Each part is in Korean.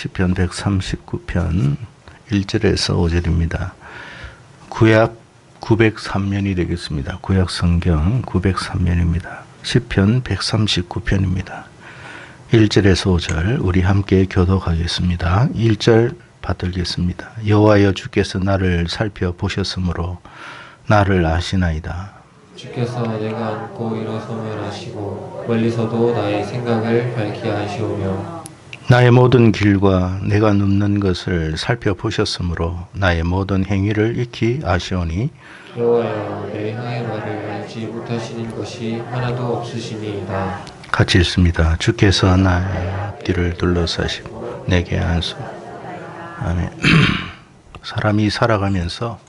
시편 139편 1절에서 5절입니다. 구약 903년이 되겠습니다. 구약 성경 903년입니다. 시편 139편입니다. 1절에서 5절 우리 함께 교독하겠습니다. 1절 받들겠습니다. 여호와여 주께서 나를 살펴보셨으므로 나를 아시나이다. 주께서 내가 앉고 일어섬을 아시고 멀리서도 나의 생각을 밝히 아시오며 나의 모든 길과 내가 눕는 것을 살펴보셨으므로 나의 모든 행위를 익히 아시오니 여호와여 내 향의 말을 알지 못하시는 것이 하나도 없으시니이다. 같이 읽습니다. 주께서 나의 앞뒤를 둘러싸시고 내게 안수. 아멘. 사람이 살아가면서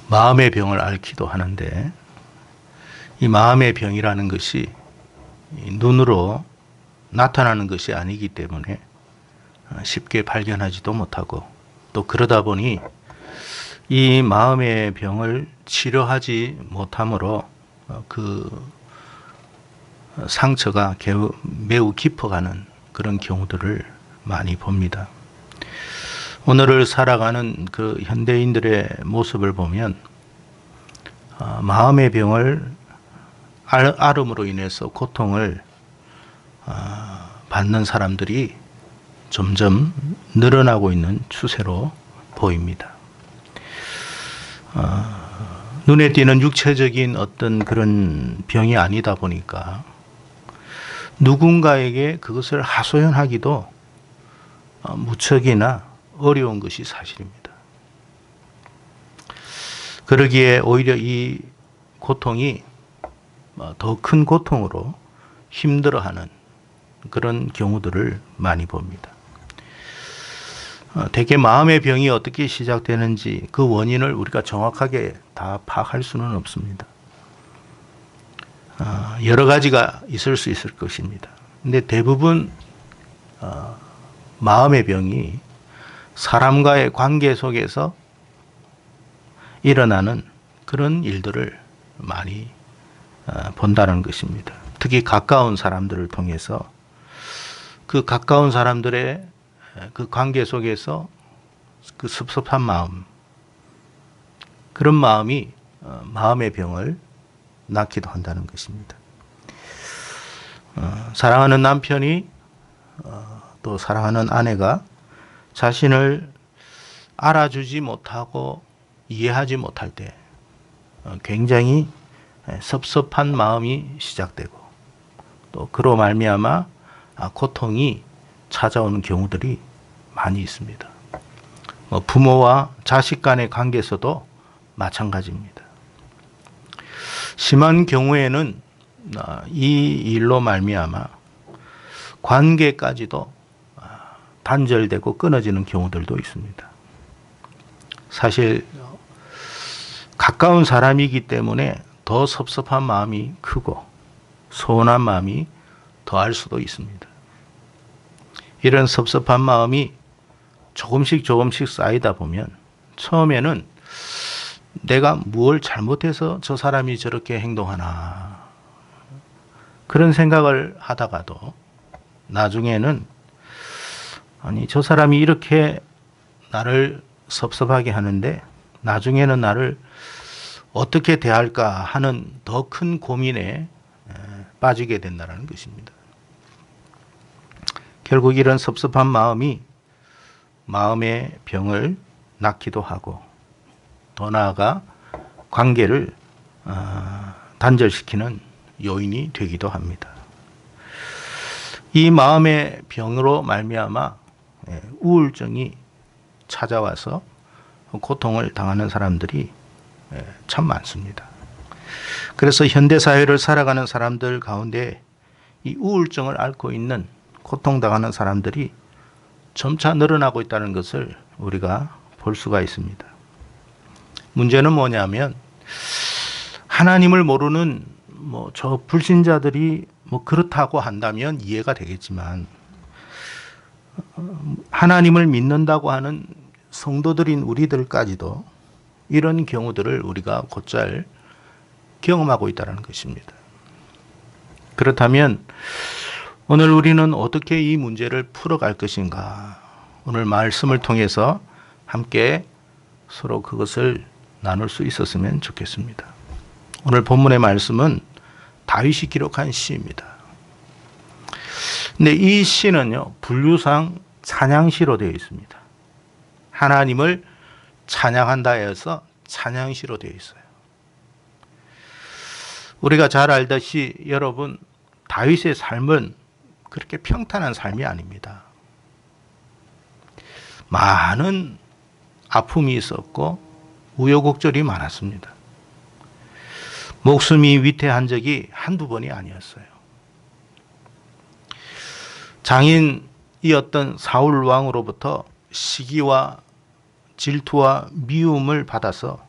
마음의 병을 앓기도 하는데 이 마음의 병이라는 것이 눈으로 나타나는 것이 아니기 때문에 쉽게 발견하지도 못하고 또 그러다 보니 이 마음의 병을 치료하지 못함으로 그 상처가 매우 깊어가는 그런 경우들을 많이 봅니다. 오늘을 살아가는 그 현대인들의 모습을 보면 마음의 병을 앓음으로 인해서 고통을 받는 사람들이 점점 늘어나고 있는 추세로 보입니다. 눈에 띄는 육체적인 어떤 그런 병이 아니다 보니까 누군가에게 그것을 하소연하기도 무척이나 어려운 것이 사실입니다. 그러기에 오히려 이 고통이 더 큰 고통으로 힘들어하는 그런 경우들을 많이 봅니다. 대개 마음의 병이 어떻게 시작되는지 그 원인을 우리가 정확하게 다 파악할 수는 없습니다. 여러 가지가 있을 수 있을 것입니다. 근데 대부분 마음의 병이 사람과의 관계 속에서 일어나는 그런 일들을 많이 본다는 것입니다. 특히 가까운 사람들을 통해서 그 가까운 사람들의 그 관계 속에서 그 섭섭한 마음, 그런 마음이 마음의 병을 낳기도 한다는 것입니다. 사랑하는 남편이 또 사랑하는 아내가 자신을 알아주지 못하고 이해하지 못할 때 굉장히 섭섭한 마음이 시작되고 또 그로 말미암아 고통이 찾아오는 경우들이 많이 있습니다. 부모와 자식 간의 관계에서도 마찬가지입니다. 심한 경우에는 이 일로 말미암아 관계까지도 단절되고 끊어지는 경우들도 있습니다. 사실 가까운 사람이기 때문에 더 섭섭한 마음이 크고 서운한 마음이 더할 수도 있습니다. 이런 섭섭한 마음이 조금씩 쌓이다 보면 처음에는 내가 뭘 잘못해서 저 사람이 저렇게 행동하나 그런 생각을 하다가도 나중에는 아니 저 사람이 이렇게 나를 섭섭하게 하는데 나중에는 나를 어떻게 대할까 하는 더 큰 고민에 빠지게 된다는 것입니다. 결국 이런 섭섭한 마음이 마음의 병을 낳기도 하고 더 나아가 관계를 단절시키는 요인이 되기도 합니다. 이 마음의 병으로 말미암아 우울증이 찾아와서 고통을 당하는 사람들이 참 많습니다. 그래서 현대사회를 살아가는 사람들 가운데 이 우울증을 앓고 있는 고통당하는 사람들이 점차 늘어나고 있다는 것을 우리가 볼 수가 있습니다. 문제는 뭐냐면 하나님을 모르는 저 불신자들이 그렇다고 한다면 이해가 되겠지만 하나님을 믿는다고 하는 성도들인 우리들까지도 이런 경우들을 우리가 곧잘 경험하고 있다는 것입니다. 그렇다면 오늘 우리는 어떻게 이 문제를 풀어갈 것인가? 오늘 말씀을 통해서 함께 서로 그것을 나눌 수 있었으면 좋겠습니다. 오늘 본문의 말씀은 다윗이 기록한 시입니다. 근데 이 시는요, 분류상 찬양시로 되어 있습니다. 하나님을 찬양한다 해서 찬양시로 되어 있어요. 우리가 잘 알듯이 여러분, 다윗의 삶은 그렇게 평탄한 삶이 아닙니다. 많은 아픔이 있었고 우여곡절이 많았습니다. 목숨이 위태한 적이 한두 번이 아니었어요. 장인이었던 사울 왕으로부터 시기와 질투와 미움을 받아서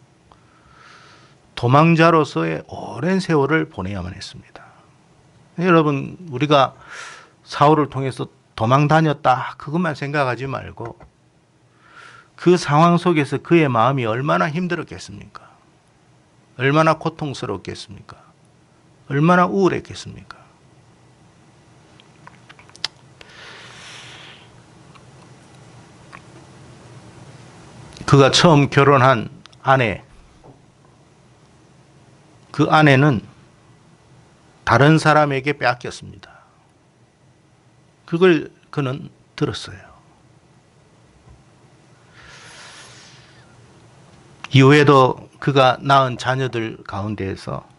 도망자로서의 오랜 세월을 보내야만 했습니다. 여러분, 우리가 사울을 통해서 도망 다녔다 그것만 생각하지 말고 그 상황 속에서 그의 마음이 얼마나 힘들었겠습니까? 얼마나 고통스럽겠습니까? 얼마나 우울했겠습니까? 그가 처음 결혼한 아내, 그 아내는 다른 사람에게 빼앗겼습니다. 그걸 그는 들었어요. 이후에도 그가 낳은 자녀들 가운데에서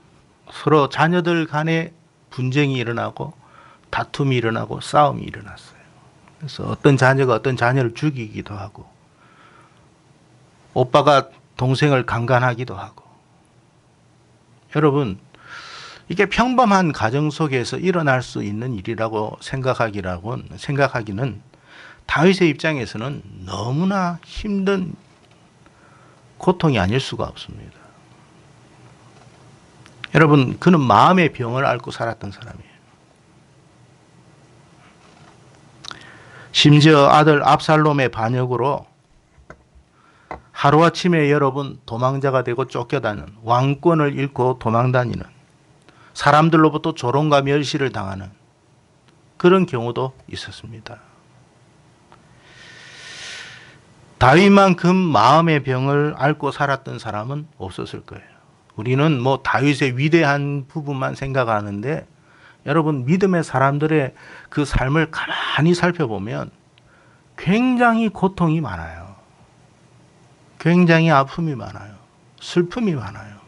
서로 자녀들 간에 분쟁이 일어나고 다툼이 일어나고 싸움이 일어났어요. 그래서 어떤 자녀가 어떤 자녀를 죽이기도 하고 오빠가 동생을 강간하기도 하고. 여러분, 이게 평범한 가정 속에서 일어날 수 있는 일이라고 생각하기는 다윗의 입장에서는 너무나 힘든 고통이 아닐 수가 없습니다. 여러분, 그는 마음의 병을 앓고 살았던 사람이에요. 심지어 아들 압살롬의 반역으로 하루아침에 여러분 도망자가 되고 쫓겨다니는, 왕권을 잃고 도망다니는, 사람들로부터 조롱과 멸시를 당하는 그런 경우도 있었습니다. 다윗만큼 마음의 병을 앓고 살았던 사람은 없었을 거예요. 우리는 뭐 다윗의 위대한 부분만 생각하는데 여러분, 믿음의 사람들의 그 삶을 가만히 살펴보면 굉장히 고통이 많아요. 굉장히 아픔이 많아요. 슬픔이 많아요.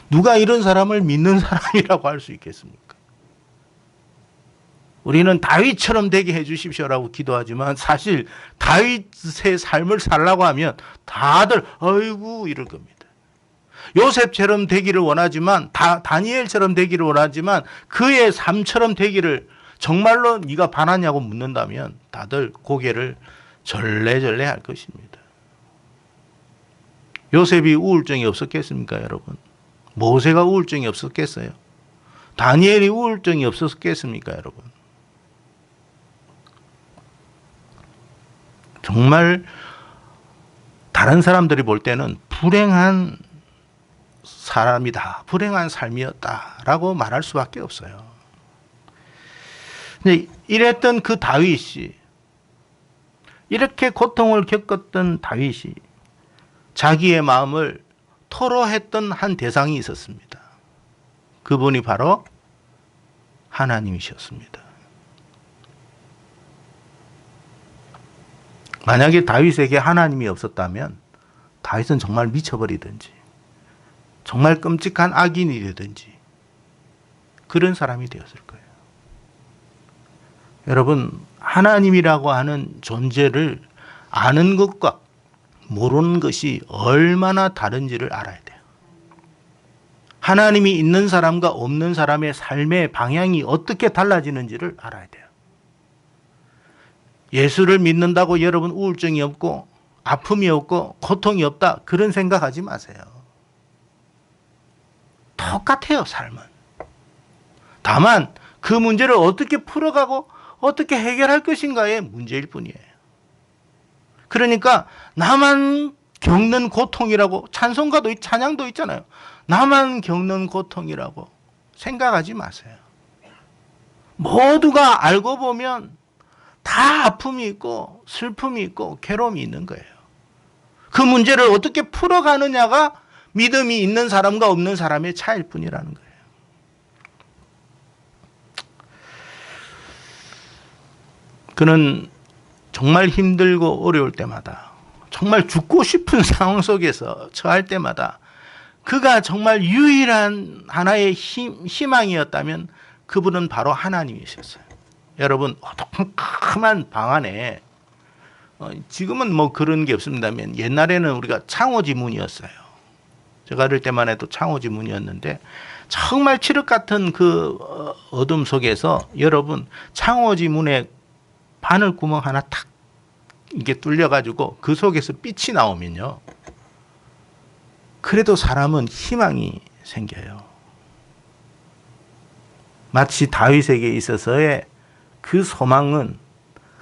누가 이런 사람을 믿는 사람이라고 할 수 있겠습니까? 우리는 다윗처럼 되게 해 주십시오라고 기도하지만 사실 다윗의 삶을 살라고 하면 다들 아이고 이럴 겁니다. 요셉처럼 되기를 원하지만, 다니엘처럼 되기를 원하지만 그의 삶처럼 되기를 정말로 네가 바라냐고 묻는다면 다들 고개를 절레절레 할 것입니다. 요셉이 우울증이 없었겠습니까, 여러분? 모세가 우울증이 없었겠어요? 다니엘이 우울증이 없었겠습니까, 여러분? 정말 다른 사람들이 볼 때는 불행한 사람이다, 불행한 삶이었다라고 말할 수밖에 없어요. 근데 이랬던 그 다윗이, 이렇게 고통을 겪었던 다윗이 자기의 마음을 토로했던 한 대상이 있었습니다. 그분이 바로 하나님이셨습니다. 만약에 다윗에게 하나님이 없었다면 다윗은 정말 미쳐버리든지 정말 끔찍한 악인이 되든지 그런 사람이 되었을 거예요. 여러분, 하나님이라고 하는 존재를 아는 것과 모르는 것이 얼마나 다른지를 알아야 돼요. 하나님이 있는 사람과 없는 사람의 삶의 방향이 어떻게 달라지는지를 알아야 돼요. 예수를 믿는다고 여러분 우울증이 없고 아픔이 없고 고통이 없다, 그런 생각하지 마세요. 똑같아요, 삶은. 다만 그 문제를 어떻게 풀어가고 어떻게 해결할 것인가의 문제일 뿐이에요. 그러니까 나만 겪는 고통이라고, 찬송가도 찬양도 있잖아요. 나만 겪는 고통이라고 생각하지 마세요. 모두가 알고 보면 다 아픔이 있고 슬픔이 있고 괴로움이 있는 거예요. 그 문제를 어떻게 풀어가느냐가 믿음이 있는 사람과 없는 사람의 차이일 뿐이라는 거예요. 그는 정말 힘들고 어려울 때마다, 정말 죽고 싶은 상황 속에서 처할 때마다 그가 정말 유일한 하나의 희망이었다면 그분은 바로 하나님이셨어요. 여러분, 어두컴컴한 방 안에 지금은 뭐 그런 게 없습니다만 옛날에는 우리가 창호지 문이었어요. 제가 어릴 때만 해도 창호지 문이었는데 정말 칠흑 같은 그 어둠 속에서 여러분 창호지 문에 바늘 구멍 하나 탁 이게 뚫려가지고 그 속에서 빛이 나오면요. 그래도 사람은 희망이 생겨요. 마치 다윗에게 있어서의 그 소망은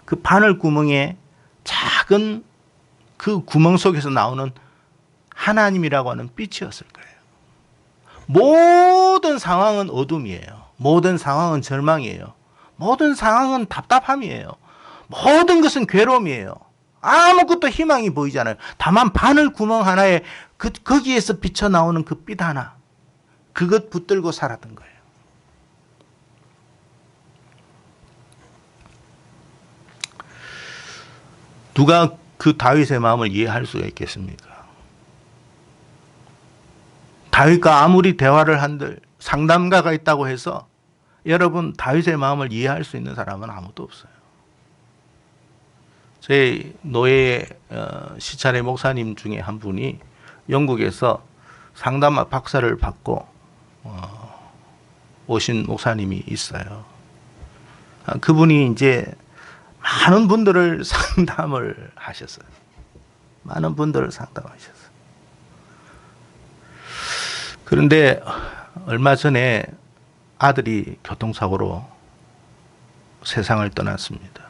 그 바늘 구멍에 작은 그 구멍 속에서 나오는 하나님이라고 하는 빛이었을 거예요. 모든 상황은 어둠이에요. 모든 상황은 절망이에요. 모든 상황은 답답함이에요. 모든 것은 괴로움이에요. 아무것도 희망이 보이잖아요. 다만 바늘 구멍 하나에 거기에서 비쳐나오는 그 빛 하나, 그것 붙들고 살았던 거예요. 누가 그 다윗의 마음을 이해할 수가 있겠습니까? 다윗과 아무리 대화를 한들 상담가가 있다고 해서 여러분 다윗의 마음을 이해할 수 있는 사람은 아무도 없어요. 제 노예 시찰의 목사님 중에 한 분이 영국에서 상담학 박사를 받고 오신 목사님이 있어요. 그분이 이제 많은 분들을 상담을 하셨어요. 많은 분들을 상담하셨어요. 그런데 얼마 전에 아들이 교통사고로 세상을 떠났습니다.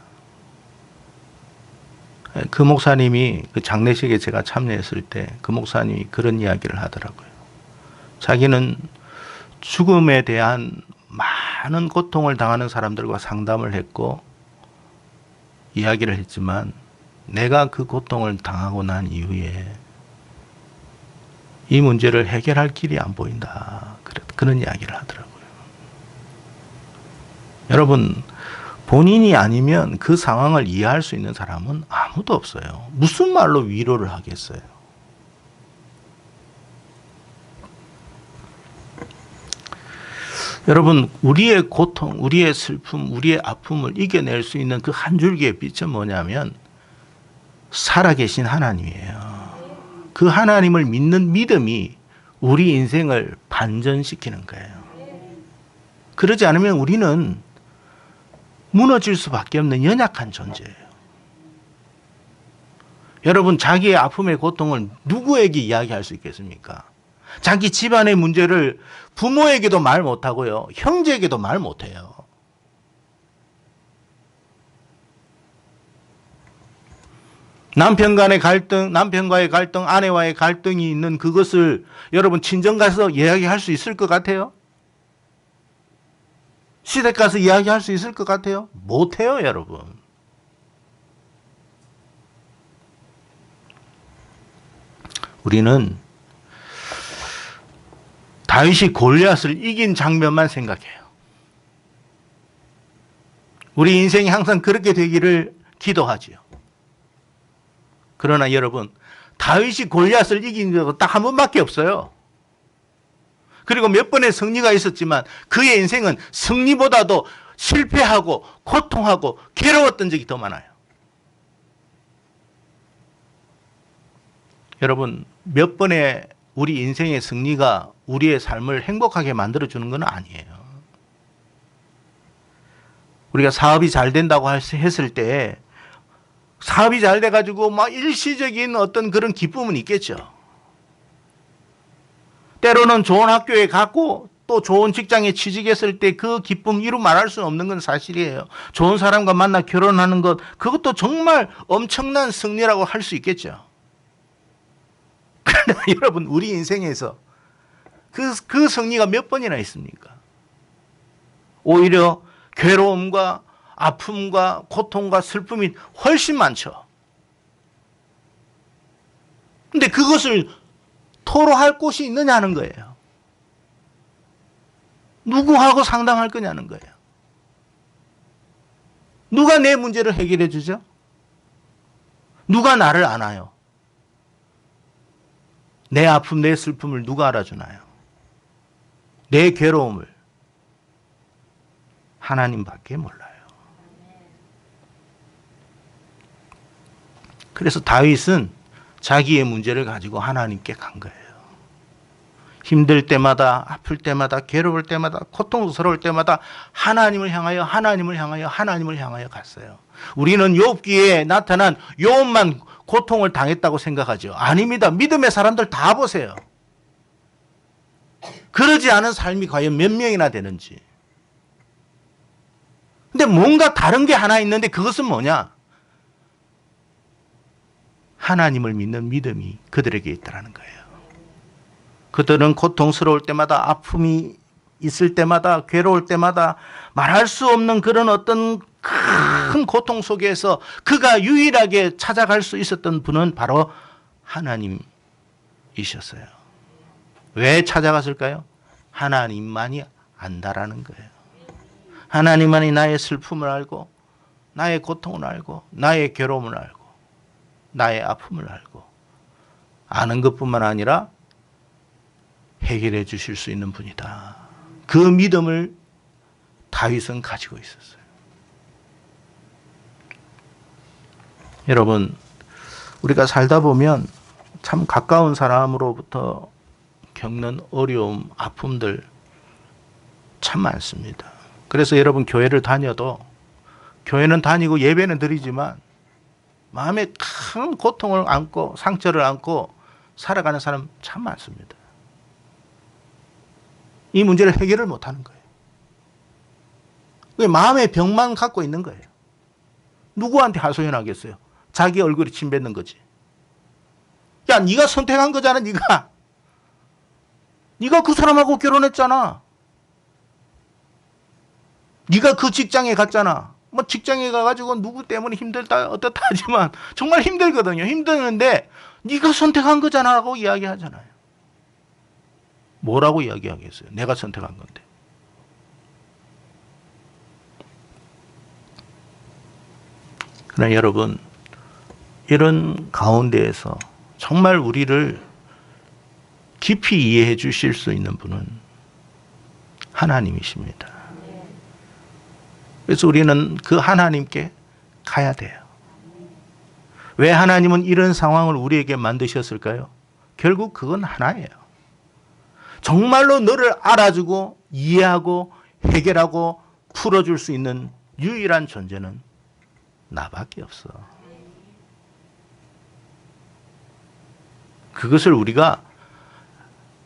그 목사님이 그 장례식에 제가 참여했을 때 그 목사님이 그런 이야기를 하더라고요. 자기는 죽음에 대한 많은 고통을 당하는 사람들과 상담을 했고 이야기를 했지만 내가 그 고통을 당하고 난 이후에 이 문제를 해결할 길이 안 보인다. 그런 이야기를 하더라고요. 여러분, 본인이 아니면 그 상황을 이해할 수 있는 사람은 아무도 없어요. 무슨 말로 위로를 하겠어요? 여러분, 우리의 고통, 우리의 슬픔, 우리의 아픔을 이겨낼 수 있는 그 한 줄기의 빛은 뭐냐면 살아계신 하나님이에요. 그 하나님을 믿는 믿음이 우리 인생을 반전시키는 거예요. 그러지 않으면 우리는 무너질 수밖에 없는 연약한 존재예요. 여러분, 자기의 아픔의 고통을 누구에게 이야기할 수 있겠습니까? 자기 집안의 문제를 부모에게도 말 못하고요. 형제에게도 말 못해요. 남편과의 갈등, 아내와의 갈등이 있는 그것을 여러분 친정 가서 이야기할 수 있을 것 같아요? 시댁 가서 이야기할 수 있을 것 같아요? 못해요, 여러분. 우리는 다윗이 골리앗을 이긴 장면만 생각해요. 우리 인생이 항상 그렇게 되기를 기도하지요. 그러나 여러분, 다윗이 골리앗을 이긴 적은 딱 한 번밖에 없어요. 그리고 몇 번의 승리가 있었지만 그의 인생은 승리보다도 실패하고 고통하고 괴로웠던 적이 더 많아요. 여러분, 몇 번의 우리 인생의 승리가 우리의 삶을 행복하게 만들어주는 건 아니에요. 우리가 사업이 잘 된다고 했을 때 사업이 잘 돼가지고 막 일시적인 어떤 그런 기쁨은 있겠죠. 때로는 좋은 학교에 갔고 또 좋은 직장에 취직했을 때 그 기쁨 이루 말할 수 없는 건 사실이에요. 좋은 사람과 만나 결혼하는 것, 그것도 정말 엄청난 승리라고 할 수 있겠죠. 그러나 여러분, 우리 인생에서 그 승리가 몇 번이나 있습니까? 오히려 괴로움과 아픔과 고통과 슬픔이 훨씬 많죠. 근데 그것을 토로할 곳이 있느냐는 거예요. 누구하고 상담할 거냐는 거예요. 누가 내 문제를 해결해 주죠? 누가 나를 안아요? 내 아픔, 내 슬픔을 누가 알아주나요? 내 괴로움을 하나님밖에 몰라요. 그래서 다윗은 자기의 문제를 가지고 하나님께 간 거예요. 힘들 때마다, 아플 때마다, 괴로울 때마다, 고통스러울 때마다 하나님을 향하여, 하나님을 향하여, 하나님을 향하여 갔어요. 우리는 욥기에 나타난 욥만 고통을 당했다고 생각하죠. 아닙니다. 믿음의 사람들 다 보세요. 그러지 않은 삶이 과연 몇 명이나 되는지. 근데 뭔가 다른 게 하나 있는데 그것은 뭐냐? 하나님을 믿는 믿음이 그들에게 있다는 거예요. 그들은 고통스러울 때마다, 아픔이 있을 때마다, 괴로울 때마다 말할 수 없는 그런 어떤 큰 고통 속에서 그가 유일하게 찾아갈 수 있었던 분은 바로 하나님이셨어요. 왜 찾아갔을까요? 하나님만이 안다라는 거예요. 하나님만이 나의 슬픔을 알고, 나의 고통을 알고, 나의 괴로움을 알고, 나의 아픔을 알고, 아는 것뿐만 아니라 해결해 주실 수 있는 분이다. 그 믿음을 다윗은 가지고 있었어요. 여러분, 우리가 살다 보면 참 가까운 사람으로부터 겪는 어려움, 아픔들 참 많습니다. 그래서 여러분 교회를 다녀도, 교회는 다니고 예배는 드리지만 마음에 큰 고통을 안고 상처를 안고 살아가는 사람 참 많습니다. 이 문제를 해결을 못하는 거예요. 마음의 병만 갖고 있는 거예요. 누구한테 하소연하겠어요? 자기 얼굴에 침 뱉는 거지. 야, 네가 선택한 거잖아. 네가 그 사람하고 결혼했잖아. 네가 그 직장에 갔잖아. 뭐 직장에 가가지고 누구 때문에 힘들다 어떻다 하지만 정말 힘들거든요. 힘드는데 네가 선택한 거잖아 라고 이야기하잖아요. 뭐라고 이야기하겠어요? 내가 선택한 건데. 그러나 여러분, 이런 가운데에서 정말 우리를 깊이 이해해 주실 수 있는 분은 하나님이십니다. 그래서 우리는 그 하나님께 가야 돼요. 왜 하나님은 이런 상황을 우리에게 만드셨을까요? 결국 그건 하나예요. 정말로 너를 알아주고 이해하고 해결하고 풀어줄 수 있는 유일한 존재는 나밖에 없어. 그것을 우리가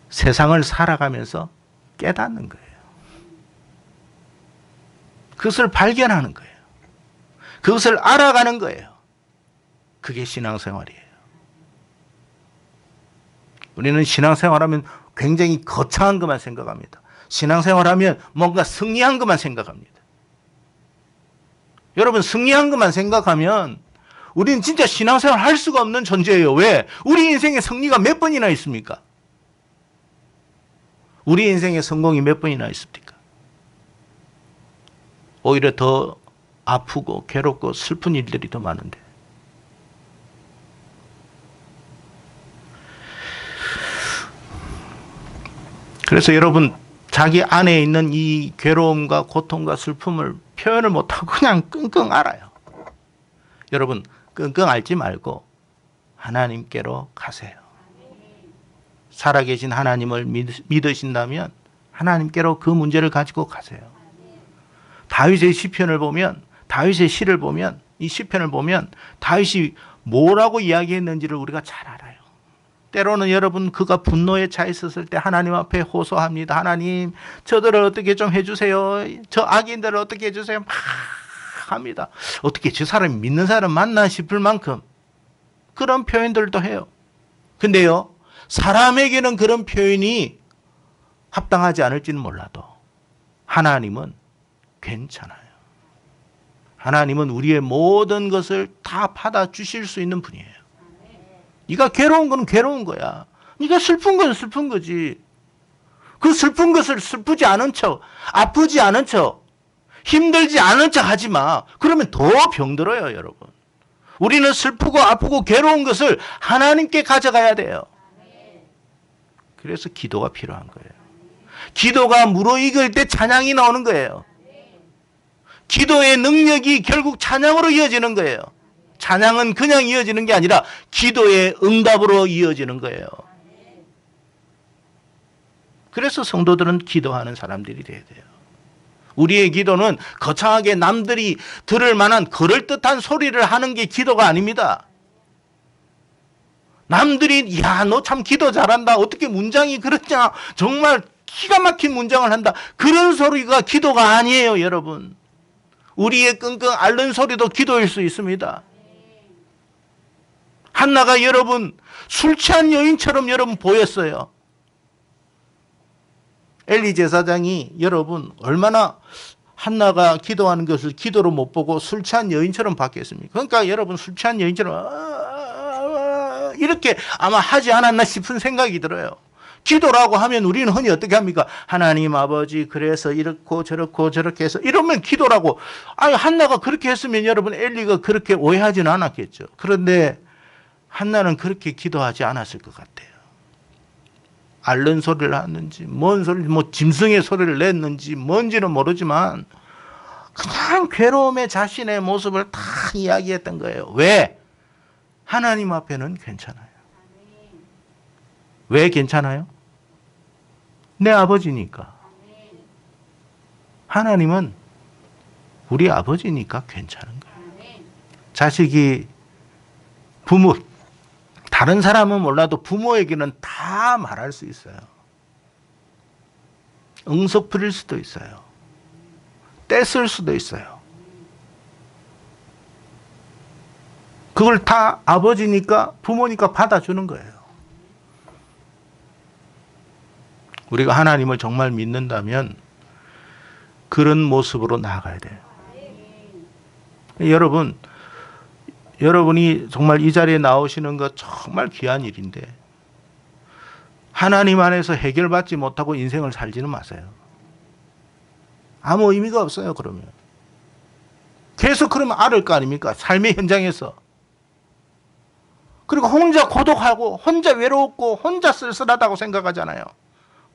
세상을 살아가면서 깨닫는 거예요. 그것을 발견하는 거예요. 그것을 알아가는 거예요. 그게 신앙생활이에요. 우리는 신앙생활하면 굉장히 거창한 것만 생각합니다. 신앙생활하면 뭔가 승리한 것만 생각합니다. 여러분, 승리한 것만 생각하면 우리는 진짜 신앙생활 할 수가 없는 존재예요. 왜? 우리 인생에 승리가 몇 번이나 있습니까? 우리 인생에 성공이 몇 번이나 있습니까? 오히려 더 아프고 괴롭고 슬픈 일들이 더 많은데. 그래서 여러분, 자기 안에 있는 이 괴로움과 고통과 슬픔을 표현을 못하고 그냥 끙끙 앓아요. 여러분, 끙끙 앓지 말고 하나님께로 가세요. 살아계신 하나님을 믿으신다면 하나님께로 그 문제를 가지고 가세요. 다윗의 시편을 보면, 다윗의 시를 보면, 이 시편을 보면 다윗이 뭐라고 이야기했는지를 우리가 잘 알아요. 때로는 여러분, 그가 분노에 차 있었을 때 하나님 앞에 호소합니다. 하나님, 저들을 어떻게 좀 해주세요. 저 악인들을 어떻게 해주세요. 막 합니다. 어떻게 저 사람이 믿는 사람 맞나 싶을 만큼 그런 표현들도 해요. 근데요, 사람에게는 그런 표현이 합당하지 않을지는 몰라도 하나님은 괜찮아요. 하나님은 우리의 모든 것을 다 받아주실 수 있는 분이에요. 네가 괴로운 건 괴로운 거야. 네가 슬픈 건 슬픈 거지. 그 슬픈 것을 슬프지 않은 척, 아프지 않은 척, 힘들지 않은 척 하지 마. 그러면 더 병들어요, 여러분. 우리는 슬프고 아프고 괴로운 것을 하나님께 가져가야 돼요. 그래서 기도가 필요한 거예요. 기도가 무르익을 때 찬양이 나오는 거예요. 기도의 능력이 결국 찬양으로 이어지는 거예요. 찬양은 그냥 이어지는 게 아니라 기도의 응답으로 이어지는 거예요. 그래서 성도들은 기도하는 사람들이 돼야 돼요. 우리의 기도는 거창하게 남들이 들을 만한 그럴듯한 소리를 하는 게 기도가 아닙니다. 남들이 야, 너 참 기도 잘한다. 어떻게 문장이 그렇냐. 정말 기가 막힌 문장을 한다. 그런 소리가 기도가 아니에요, 여러분. 우리의 끙끙 앓는 소리도 기도일 수 있습니다. 한나가 여러분 술 취한 여인처럼 여러분 보였어요. 엘리 제사장이 여러분 얼마나 한나가 기도하는 것을 기도로 못 보고 술 취한 여인처럼 봤겠습니까? 그러니까 여러분 술 취한 여인처럼 이렇게 아마 하지 않았나 싶은 생각이 들어요. 기도라고 하면 우리는 흔히 어떻게 합니까? 하나님 아버지 그래서 이렇고 저렇고 저렇게 해서 이러면 기도라고. 아니 한나가 그렇게 했으면 여러분 엘리가 그렇게 오해하지는 않았겠죠. 그런데 한나는 그렇게 기도하지 않았을 것 같아요. 앓는 소리를 하는지 뭔 소리 뭐 짐승의 소리를 냈는지 뭔지는 모르지만 그냥 괴로움의 자신의 모습을 다 이야기했던 거예요. 왜? 하나님 앞에는 괜찮아요. 왜 괜찮아요? 내 아버지니까. 하나님은 우리 아버지니까 괜찮은 거예요. 자식이 부모, 다른 사람은 몰라도 부모에게는 다 말할 수 있어요. 응석 부릴 수도 있어요. 떼쓸 수도 있어요. 그걸 다 아버지니까 부모니까 받아주는 거예요. 우리가 하나님을 정말 믿는다면 그런 모습으로 나아가야 돼요. 여러분이 정말 이 자리에 나오시는 것 정말 귀한 일인데 하나님 안에서 해결받지 못하고 인생을 살지는 마세요. 아무 의미가 없어요. 그러면 계속 그러면 앓을 거 아닙니까? 삶의 현장에서. 그리고 혼자 고독하고 혼자 외롭고 혼자 쓸쓸하다고 생각하잖아요.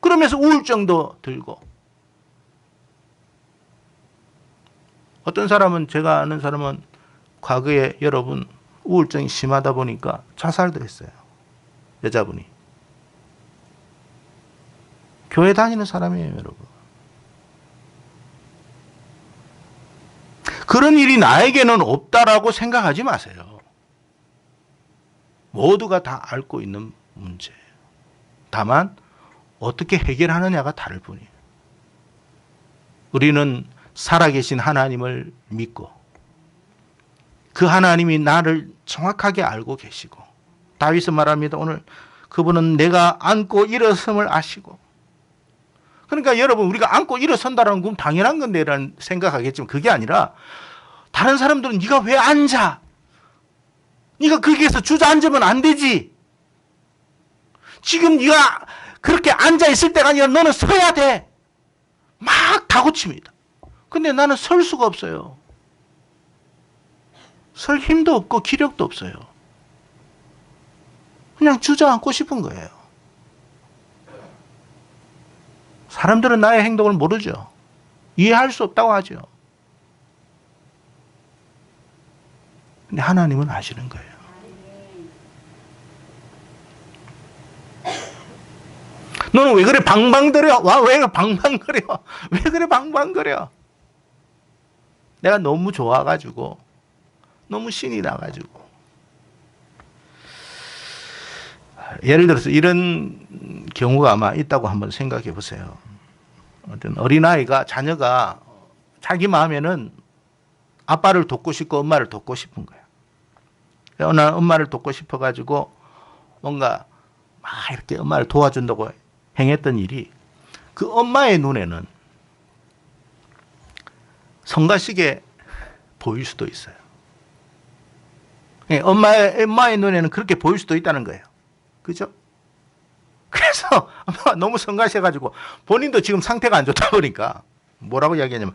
그러면서 우울증도 들고. 어떤 사람은 제가 아는 사람은 과거에 여러분 우울증이 심하다 보니까 자살도 했어요. 여자분이. 교회 다니는 사람이에요, 여러분. 그런 일이 나에게는 없다라고 생각하지 마세요. 모두가 다 앓고 있는 문제예요. 다만 어떻게 해결하느냐가 다를 뿐이에요. 우리는 살아계신 하나님을 믿고 그 하나님이 나를 정확하게 알고 계시고 다윗은 말합니다. 오늘 그분은 내가 앉고 일어섬을 아시고. 그러니까 여러분 우리가 앉고 일어선다는 건 당연한 건데라는 생각하겠지만 그게 아니라 다른 사람들은 네가 왜 앉아? 네가 거기에서 주저앉으면 안 되지. 지금 네가 그렇게 앉아 있을 때가 아니라 너는 서야 돼. 막 다고칩니다. 근데 나는 설 수가 없어요. 설 힘도 없고 기력도 없어요. 그냥 주저앉고 싶은 거예요. 사람들은 나의 행동을 모르죠. 이해할 수 없다고 하죠. 근데 하나님은 아시는 거예요. 너는 왜 그래 방방거려? 와, 왜 방방거려? 왜 그래 방방거려? 내가 너무 좋아가지고 너무 신이 나가지고. 예를 들어서 이런 경우가 아마 있다고 한번 생각해 보세요. 어떤 어린아이가 자녀가 자기 마음에는 아빠를 돕고 싶고 엄마를 돕고 싶은 거야. 어느 날 엄마를 돕고 싶어가지고 뭔가 막 이렇게 엄마를 도와준다고 행했던 일이 그 엄마의 눈에는 성가시게 보일 수도 있어요. 엄마의 눈에는 그렇게 보일 수도 있다는 거예요. 그죠? 그래서 엄마가 너무 성가셔가지고 본인도 지금 상태가 안 좋다 보니까 뭐라고 이야기하냐면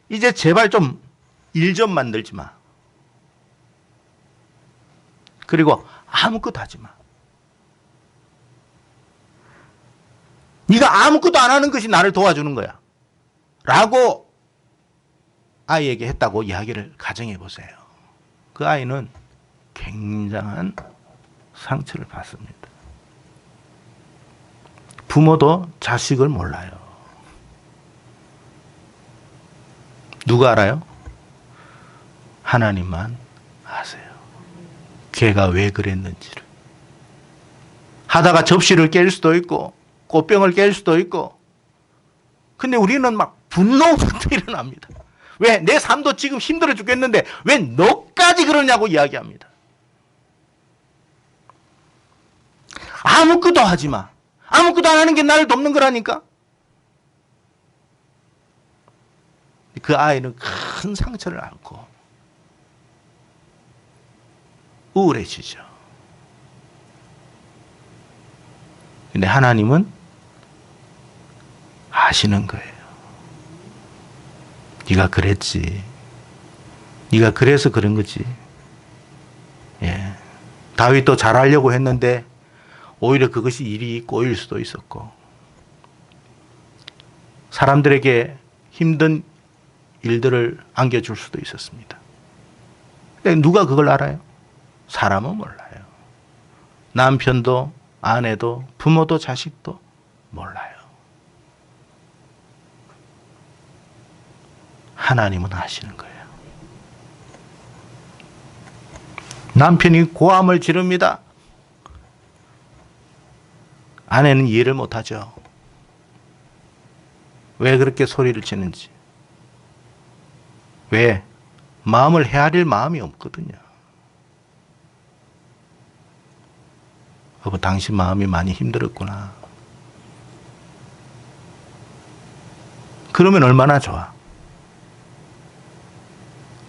이제 제발 좀 일 좀 만들지 마. 그리고 아무것도 하지 마. 네가 아무것도 안 하는 것이 나를 도와주는 거야. 라고 아이에게 했다고 이야기를 가정해 보세요. 그 아이는 굉장한 상처를 받습니다. 부모도 자식을 몰라요. 누가 알아요? 하나님만 아세요. 걔가 왜 그랬는지를. 하다가 접시를 깰 수도 있고 꽃병을 깰 수도 있고. 근데 우리는 막 분노부터 일어납니다. 왜? 내 삶도 지금 힘들어 죽겠는데 왜 너까지 그러냐고 이야기합니다. 아무것도 하지 마. 아무것도 안 하는 게 나를 돕는 거라니까. 그 아이는 큰 상처를 안고 우울해지죠. 근데 하나님은 아시는 거예요. 네가 그랬지. 네가 그래서 그런 거지. 예. 다윗도 잘하려고 했는데 오히려 그것이 일이 꼬일 수도 있었고 사람들에게 힘든 일들을 안겨줄 수도 있었습니다. 근데 누가 그걸 알아요? 사람은 몰라요. 남편도 아내도 부모도 자식도 몰라요. 하나님은 아시는 거예요. 남편이 고함을 지릅니다. 아내는 이해를 못하죠. 왜 그렇게 소리를 치는지. 왜? 마음을 헤아릴 마음이 없거든요. 여보, 당신 마음이 많이 힘들었구나. 그러면 얼마나 좋아.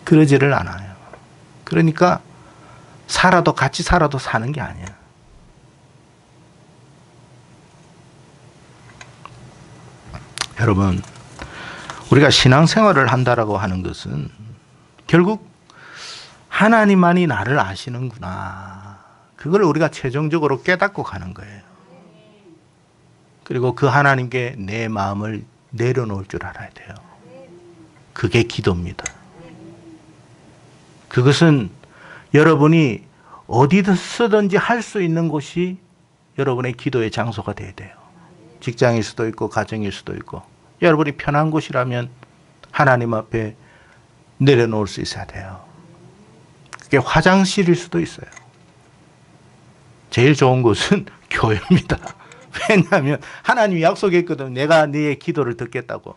그러지를 않아요. 그러니까 같이 살아도 사는 게 아니야. 여러분, 우리가 신앙생활을 한다라고 하는 것은 결국 하나님만이 나를 아시는구나. 그걸 우리가 최종적으로 깨닫고 가는 거예요. 그리고 그 하나님께 내 마음을 내려놓을 줄 알아야 돼요. 그게 기도입니다. 그것은 여러분이 어디서든지 할 수 있는 곳이 여러분의 기도의 장소가 돼야 돼요. 직장일 수도 있고 가정일 수도 있고 여러분이 편한 곳이라면 하나님 앞에 내려놓을 수 있어야 돼요. 그게 화장실일 수도 있어요. 제일 좋은 곳은 교회입니다. 왜냐하면 하나님이 약속했거든. 내가 네의 기도를 듣겠다고.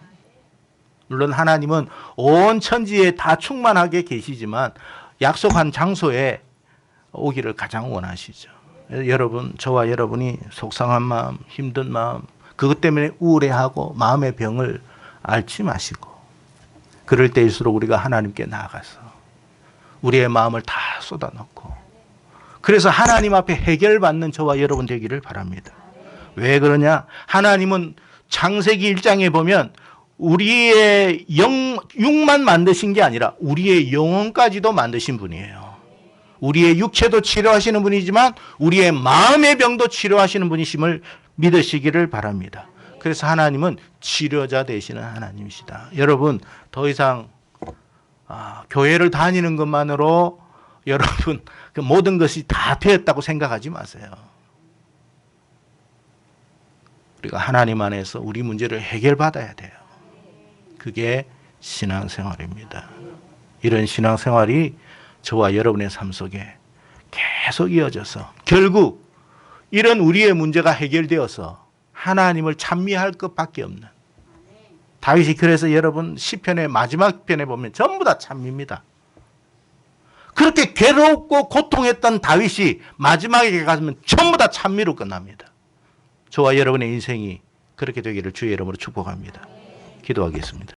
물론 하나님은 온 천지에 다 충만하게 계시지만 약속한 장소에 오기를 가장 원하시죠. 여러분, 저와 여러분이 속상한 마음, 힘든 마음, 그것 때문에 우울해하고 마음의 병을 앓지 마시고 그럴 때일수록 우리가 하나님께 나아가서 우리의 마음을 다 쏟아놓고 그래서 하나님 앞에 해결받는 저와 여러분 되기를 바랍니다. 왜 그러냐? 하나님은 창세기 1장에 보면 우리의 육만 만드신 게 아니라 우리의 영혼까지도 만드신 분이에요. 우리의 육체도 치료하시는 분이지만 우리의 마음의 병도 치료하시는 분이심을 믿으시기를 바랍니다. 그래서 하나님은 치료자 되시는 하나님이시다. 여러분, 더 이상 교회를 다니는 것만으로 여러분 그 모든 것이 다 되었다고 생각하지 마세요. 우리가 하나님 안에서 우리 문제를 해결받아야 돼요. 그게 신앙생활입니다. 이런 신앙생활이 저와 여러분의 삶 속에 계속 이어져서 결국 이런 우리의 문제가 해결되어서 하나님을 찬미할 것밖에 없는 다윗이 그래서 여러분 시편의 마지막 편에 보면 전부 다 찬미입니다. 그렇게 괴롭고 고통했던 다윗이 마지막에 가면 전부 다 찬미로 끝납니다. 저와 여러분의 인생이 그렇게 되기를 주의 이름으로 축복합니다. 기도하겠습니다.